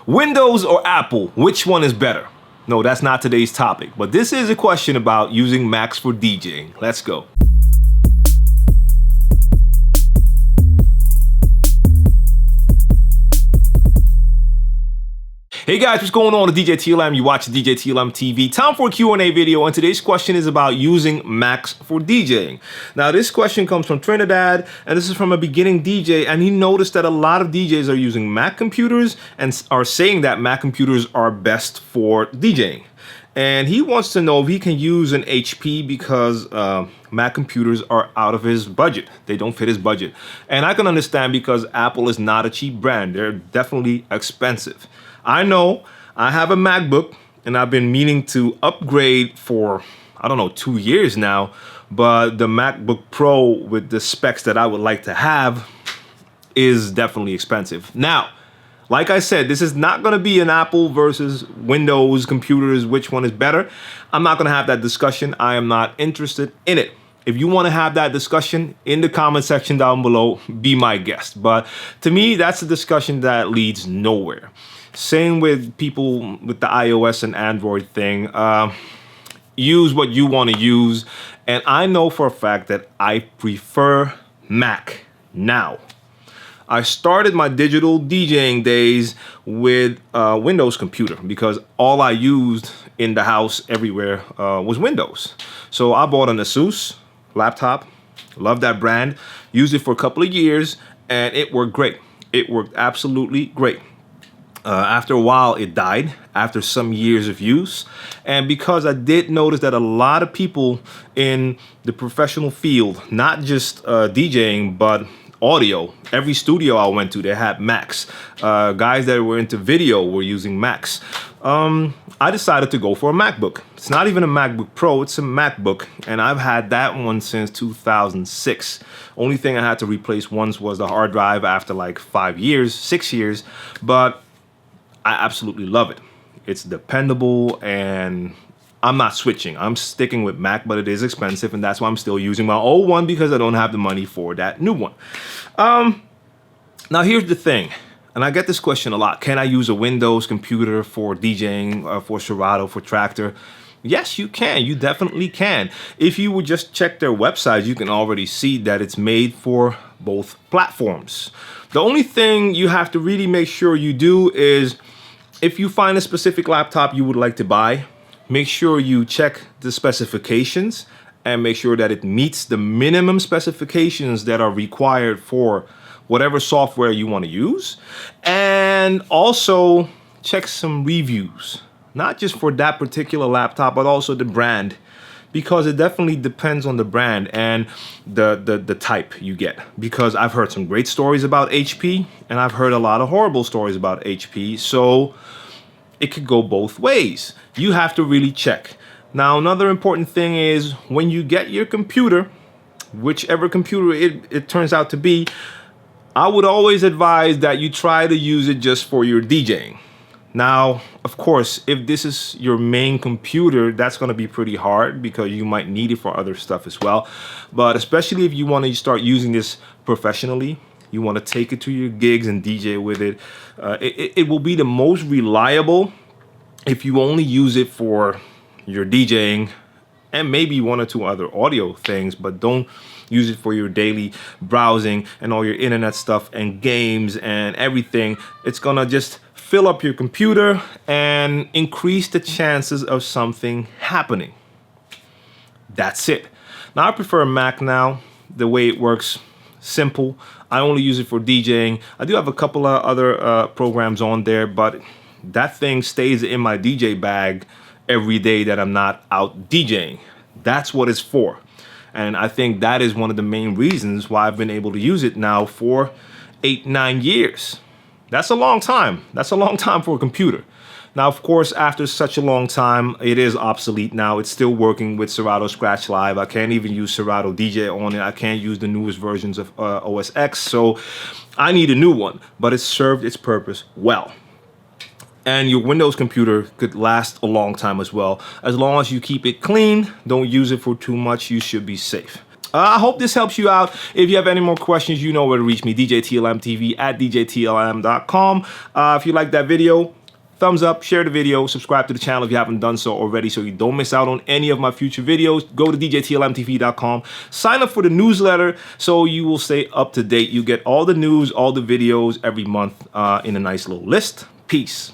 Windows or Apple, which one is better? No, that's not today's topic, but this is a question about using Macs for DJing. Let's go. Hey guys, what's going on? It's djTLM. You watch djTLMtv. Time for a Q&A video, and today's question is about using Macs for DJing. Now, this question comes from Trinidad, and this is from a beginning DJ, and he noticed that a lot of DJs are using Mac computers and are saying that Mac computers are best for DJing. And he wants to know if he can use an HP because Mac computers are out of his budget. They don't fit his budget. And I can understand because Apple is not a cheap brand. They're definitely expensive. I know I have a MacBook and I've been meaning to upgrade for, I don't know, 2 years now, but the MacBook Pro with the specs that I would like to have is definitely expensive. Now, like I said, this is not going to be an Apple versus Windows computers, which one is better. I'm not going to have that discussion. I am not interested in it. If you want to have that discussion in the comment section down below, be my guest. But to me, that's a discussion that leads nowhere. Same with people with the iOS and Android thing. Use what you want to use. And I know for a fact that I prefer Mac now. I started my digital DJing days with a Windows computer because all I used in the house everywhere was Windows. So I bought an Asus laptop. Love that brand. Used it for a couple of years and it worked great. It worked absolutely great. After a while, it died after some years of use. And because I did notice that a lot of people in the professional field, not just DJing, but audio, every studio I went to, they had Macs. Guys that were into video were using Macs. I decided to go for a MacBook. It's not even a MacBook Pro, it's a MacBook. And I've had that one since 2006. Only thing I had to replace once was the hard drive after like 5 years, 6 years. But I absolutely love it. It's dependable and I'm not switching. I'm sticking with Mac, but it is expensive and that's why I'm still using my old one because I don't have the money for that new one. Now here's the thing, and I get this question a lot. Can I use a Windows computer for DJing, for Serato, for Tractor? Yes, you can. You definitely can. If you would just check their website, you can already see that it's made for both platforms. The only thing you have to really make sure you do is if you find a specific laptop you would like to buy, make sure you check the specifications and make sure that it meets the minimum specifications that are required for whatever software you want to use. And also check some reviews, not just for that particular laptop, but also the brand, because it definitely depends on the brand and the type you get. Because I've heard some great stories about HP and I've heard a lot of horrible stories about HP. So it could go both ways. You have to really check. Now, another important thing is when you get your computer, whichever computer it turns out to be, I would always advise that you try to use it just for your DJing. Now, of course, if this is your main computer, that's going to be pretty hard because you might need it for other stuff as well. But especially if you want to start using this professionally, you want to take it to your gigs and DJ with it, it will be the most reliable if you only use it for your DJing and maybe one or two other audio things, but don't use it for your daily browsing and all your internet stuff and games and everything. It's gonna just fill up your computer and increase the chances of something happening. That's it. Now I prefer a Mac now. The way it works, simple. I only use it for DJing. I do have a couple of other programs on there, but that thing stays in my DJ bag every day that I'm not out DJing. That's what it's for. And I think that is one of the main reasons why I've been able to use it now for 8-9 years. That's a long time. That's a long time for a computer. Now, of course, after such a long time, it is obsolete now. It's still working with Serato Scratch Live. I can't even use Serato DJ on it. I can't use the newest versions of OS X. So I need a new one, but it served its purpose well. And your Windows computer could last a long time as well. As long as you keep it clean, don't use it for too much, you should be safe. I hope this helps you out. If you have any more questions, you know where to reach me, djTLMtv at djTLM.com. If you like that video, thumbs up, share the video, subscribe to the channel if you haven't done so already so you don't miss out on any of my future videos. Go to djTLMtv.com, sign up for the newsletter so you will stay up to date. You get all the news, all the videos every month in a nice little list. Peace.